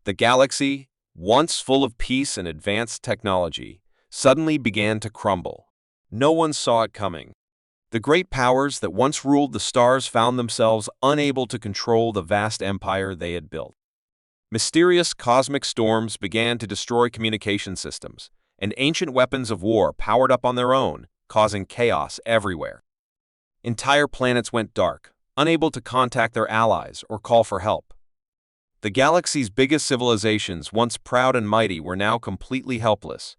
The galaxy, once full of peace and advanced technology, suddenly began to crumble. No one saw it coming. The great powers that once ruled the stars found themselves unable to control the vast empire they had built. Mysterious cosmic storms began to destroy communication systems, and ancient weapons of war powered up on their own, causing chaos everywhere. Entire planets went dark, unable to contact their allies or call for help. The galaxy's biggest civilizations, once proud and mighty, were now completely helpless.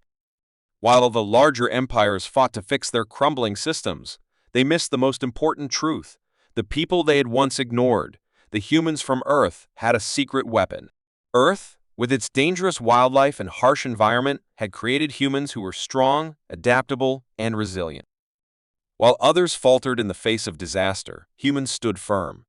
While the larger empires fought to fix their crumbling systems, they missed the most important truth. The people they had once ignored, the humans from Earth, had a secret weapon. Earth, with its dangerous wildlife and harsh environment, had created humans who were strong, adaptable, and resilient. While others faltered in the face of disaster, humans stood firm.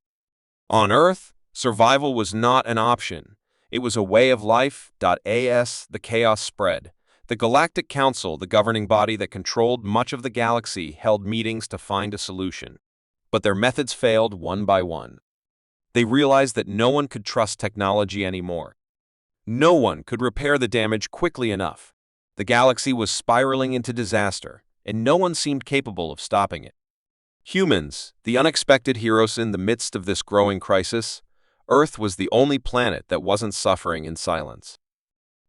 On Earth, survival was not an option. It was a way of life. As the chaos spread, the Galactic Council, the governing body that controlled much of the galaxy, held meetings to find a solution. But their methods failed one by one. They realized that no one could trust technology anymore. No one could repair the damage quickly enough. The galaxy was spiraling into disaster, and no one seemed capable of stopping it. Humans, the unexpected heroes in the midst of this growing crisis, Earth was the only planet that wasn't suffering in silence.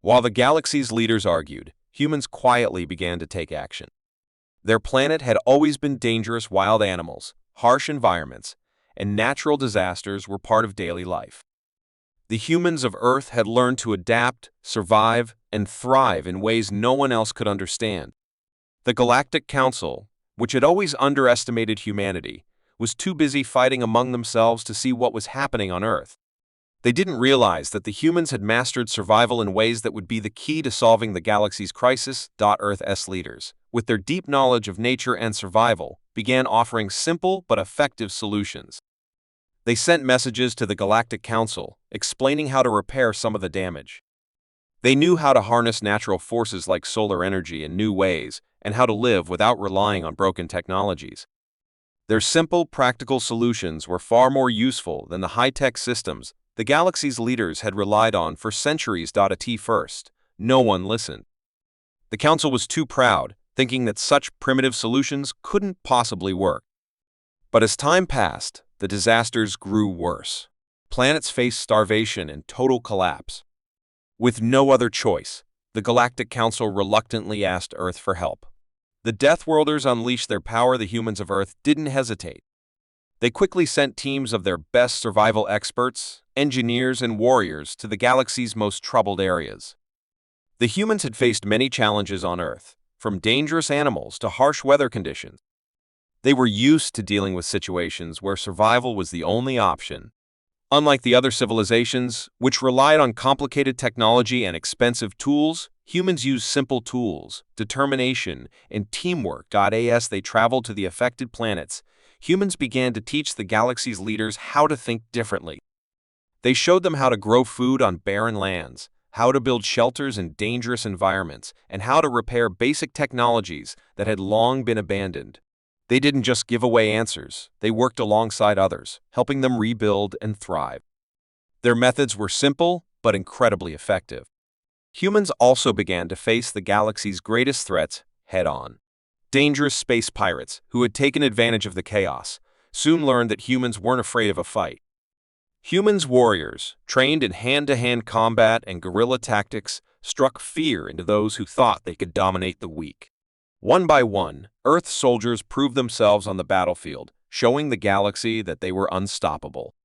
While the galaxy's leaders argued, humans quietly began to take action. Their planet had always been dangerous. Wild animals, harsh environments, and natural disasters were part of daily life. The humans of Earth had learned to adapt, survive, and thrive in ways no one else could understand. The Galactic Council, which had always underestimated humanity, was too busy fighting among themselves to see what was happening on Earth. They didn't realize that the humans had mastered survival in ways that would be the key to solving the galaxy's crisis. Earth's leaders, with their deep knowledge of nature and survival, began offering simple but effective solutions. They sent messages to the Galactic Council, explaining how to repair some of the damage. They knew how to harness natural forces like solar energy in new ways, and how to live without relying on broken technologies. Their simple, practical solutions were far more useful than the high-tech systems the galaxy's leaders had relied on for centuries. At first, no one listened. The council was too proud, thinking that such primitive solutions couldn't possibly work. But as time passed, the disasters grew worse. Planets faced starvation and total collapse. With no other choice, the Galactic Council reluctantly asked Earth for help. The Deathworlders unleashed their power. The humans of Earth didn't hesitate. They quickly sent teams of their best survival experts, engineers, and warriors to the galaxy's most troubled areas. The humans had faced many challenges on Earth, from dangerous animals to harsh weather conditions. They were used to dealing with situations where survival was the only option. Unlike the other civilizations, which relied on complicated technology and expensive tools, humans used simple tools, determination, and teamwork. As they traveled to the affected planets, humans began to teach the galaxy's leaders how to think differently. They showed them how to grow food on barren lands, how to build shelters in dangerous environments, and how to repair basic technologies that had long been abandoned. They didn't just give away answers, they worked alongside others, helping them rebuild and thrive. Their methods were simple, but incredibly effective. Humans also began to face the galaxy's greatest threats head-on. Dangerous space pirates, who had taken advantage of the chaos, soon learned that humans weren't afraid of a fight. Humans' warriors, trained in hand-to-hand combat and guerrilla tactics, struck fear into those who thought they could dominate the weak. One by one, Earth's soldiers proved themselves on the battlefield, showing the galaxy that they were unstoppable.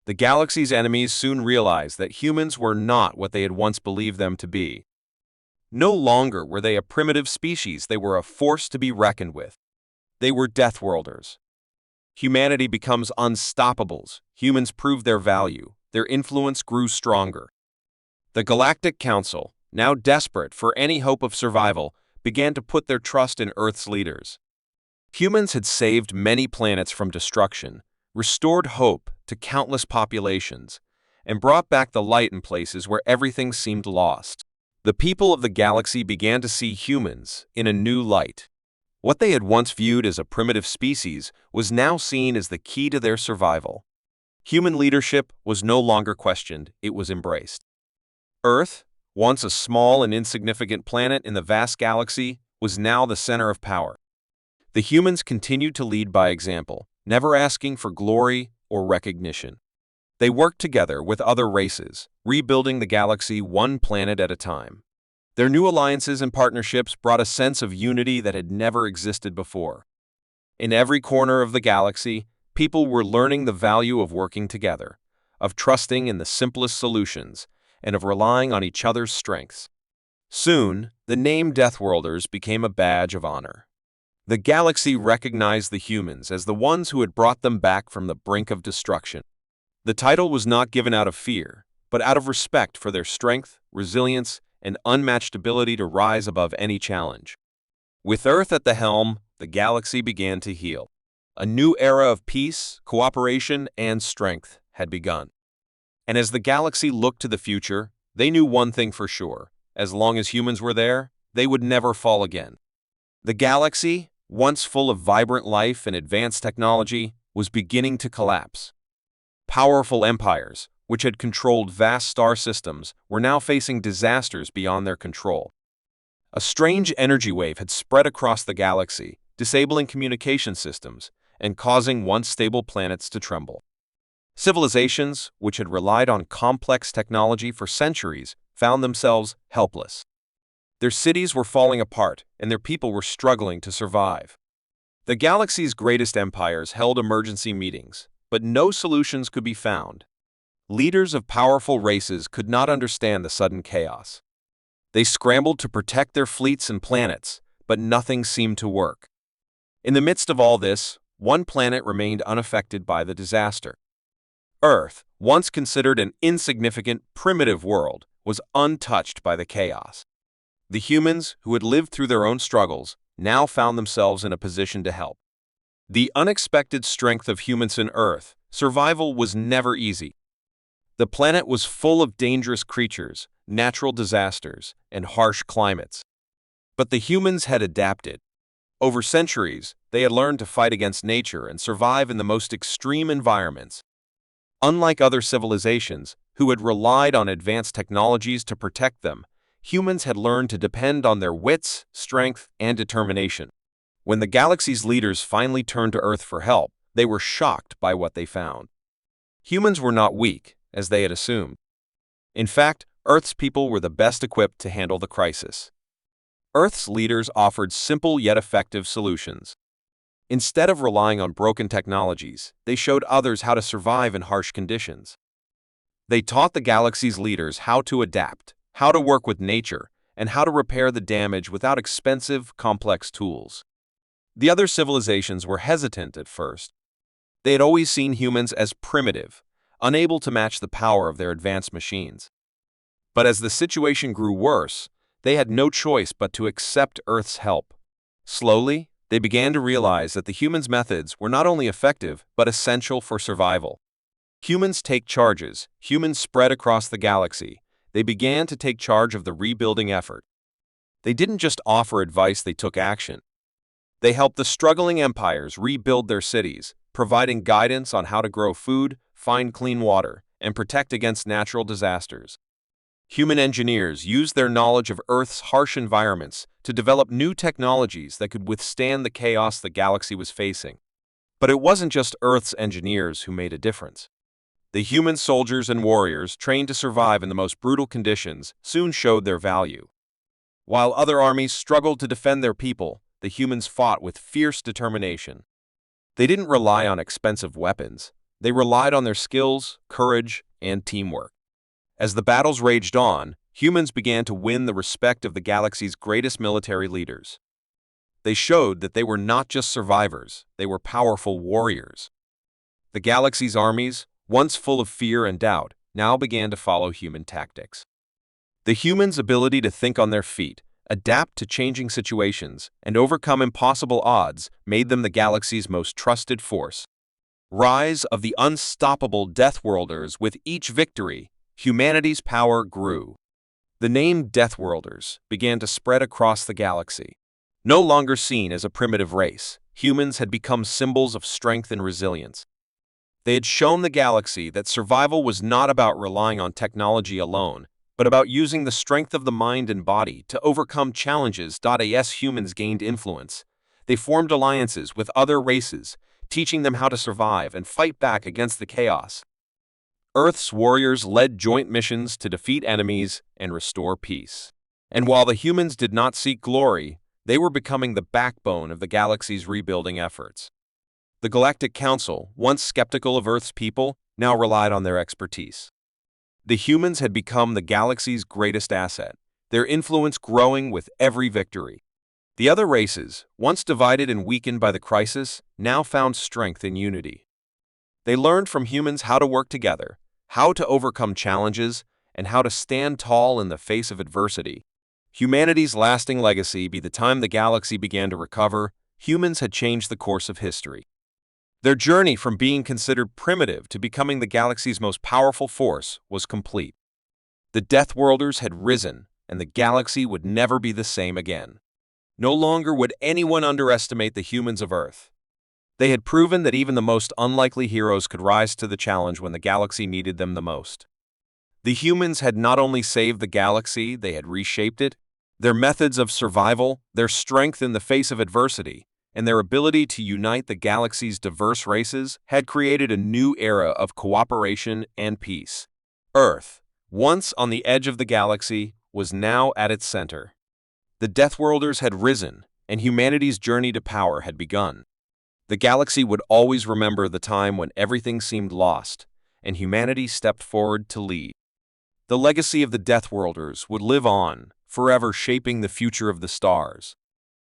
The galaxy's enemies soon realized that humans were not what they had once believed them to be. No longer were they a primitive species, they were a force to be reckoned with. They were Deathworlders. Humanity becomes unstoppables. Humans proved their value. Their influence grew stronger. The Galactic Council, now desperate for any hope of survival, began to put their trust in Earth's leaders. Humans had saved many planets from destruction, restored hope to countless populations, and brought back the light in places where everything seemed lost. The people of the galaxy began to see humans in a new light. What they had once viewed as a primitive species was now seen as the key to their survival. Human leadership was no longer questioned, it was embraced. Earth, once a small and insignificant planet in the vast galaxy, was now the center of power. The humans continued to lead by example, never asking for glory or recognition. They worked together with other races, rebuilding the galaxy one planet at a time. Their new alliances and partnerships brought a sense of unity that had never existed before. In every corner of the galaxy, people were learning the value of working together, of trusting in the simplest solutions, and of relying on each other's strengths. Soon, the name Deathworlders became a badge of honor. The galaxy recognized the humans as the ones who had brought them back from the brink of destruction. The title was not given out of fear, but out of respect for their strength, resilience, and unmatched ability to rise above any challenge. With Earth at the helm, the galaxy began to heal. A new era of peace, cooperation, and strength had begun. And as the galaxy looked to the future, they knew one thing for sure: as long as humans were there, they would never fall again. The galaxy, once full of vibrant life and advanced technology, was beginning to collapse. Powerful empires, which had controlled vast star systems, were now facing disasters beyond their control. A strange energy wave had spread across the galaxy, disabling communication systems and causing once stable planets to tremble. Civilizations, which had relied on complex technology for centuries, found themselves helpless. Their cities were falling apart, and their people were struggling to survive. The galaxy's greatest empires held emergency meetings, but no solutions could be found. Leaders of powerful races could not understand the sudden chaos. They scrambled to protect their fleets and planets, but nothing seemed to work. In the midst of all this, one planet remained unaffected by the disaster. Earth, once considered an insignificant, primitive world, was untouched by the chaos. The humans, who had lived through their own struggles, now found themselves in a position to help. The unexpected strength of humans on Earth, survival was never easy. The planet was full of dangerous creatures, natural disasters, and harsh climates. But the humans had adapted. Over centuries, they had learned to fight against nature and survive in the most extreme environments. Unlike other civilizations, who had relied on advanced technologies to protect them, humans had learned to depend on their wits, strength, and determination. When the galaxy's leaders finally turned to Earth for help, they were shocked by what they found. Humans were not weak, as they had assumed. In fact, Earth's people were the best equipped to handle the crisis. Earth's leaders offered simple yet effective solutions. Instead of relying on broken technologies, they showed others how to survive in harsh conditions. They taught the galaxy's leaders how to adapt, how to work with nature, and how to repair the damage without expensive, complex tools. The other civilizations were hesitant at first. They had always seen humans as primitive, unable to match the power of their advanced machines. But as the situation grew worse, they had no choice but to accept Earth's help. Slowly, they began to realize that the humans' methods were not only effective, but essential for survival. Humans take charges, humans spread across the galaxy. They began to take charge of the rebuilding effort. They didn't just offer advice, they took action. They helped the struggling empires rebuild their cities, providing guidance on how to grow food, find clean water, and protect against natural disasters. Human engineers used their knowledge of Earth's harsh environments to develop new technologies that could withstand the chaos the galaxy was facing. But it wasn't just Earth's engineers who made a difference. The human soldiers and warriors trained to survive in the most brutal conditions soon showed their value. While other armies struggled to defend their people, the humans fought with fierce determination. They didn't rely on expensive weapons. They relied on their skills, courage, and teamwork. As the battles raged on, humans began to win the respect of the galaxy's greatest military leaders. They showed that they were not just survivors, they were powerful warriors. The galaxy's armies, once full of fear and doubt, now began to follow human tactics. The humans' ability to think on their feet, adapt to changing situations, and overcome impossible odds made them the galaxy's most trusted force. Rise of the unstoppable Deathworlders. With each victory, humanity's power grew. The name Deathworlders began to spread across the galaxy. No longer seen as a primitive race, humans had become symbols of strength and resilience. They had shown the galaxy that survival was not about relying on technology alone, but about using the strength of the mind and body to overcome challenges. As humans gained influence, they formed alliances with other races, teaching them how to survive and fight back against the chaos. Earth's warriors led joint missions to defeat enemies and restore peace. And while the humans did not seek glory, they were becoming the backbone of the galaxy's rebuilding efforts. The Galactic Council, once skeptical of Earth's people, now relied on their expertise. The humans had become the galaxy's greatest asset, their influence growing with every victory. The other races, once divided and weakened by the crisis, now found strength in unity. They learned from humans how to work together, how to overcome challenges, and how to stand tall in the face of adversity. Humanity's lasting legacy. By the time the galaxy began to recover, humans had changed the course of history. Their journey from being considered primitive to becoming the galaxy's most powerful force was complete. The Deathworlders had risen, and the galaxy would never be the same again. No longer would anyone underestimate the humans of Earth. They had proven that even the most unlikely heroes could rise to the challenge when the galaxy needed them the most. The humans had not only saved the galaxy, they had reshaped it. Their methods of survival, their strength in the face of adversity, and their ability to unite the galaxy's diverse races had created a new era of cooperation and peace. Earth, once on the edge of the galaxy, was now at its center. The Deathworlders had risen, and humanity's journey to power had begun. The galaxy would always remember the time when everything seemed lost, and humanity stepped forward to lead. The legacy of the Deathworlders would live on, forever shaping the future of the stars.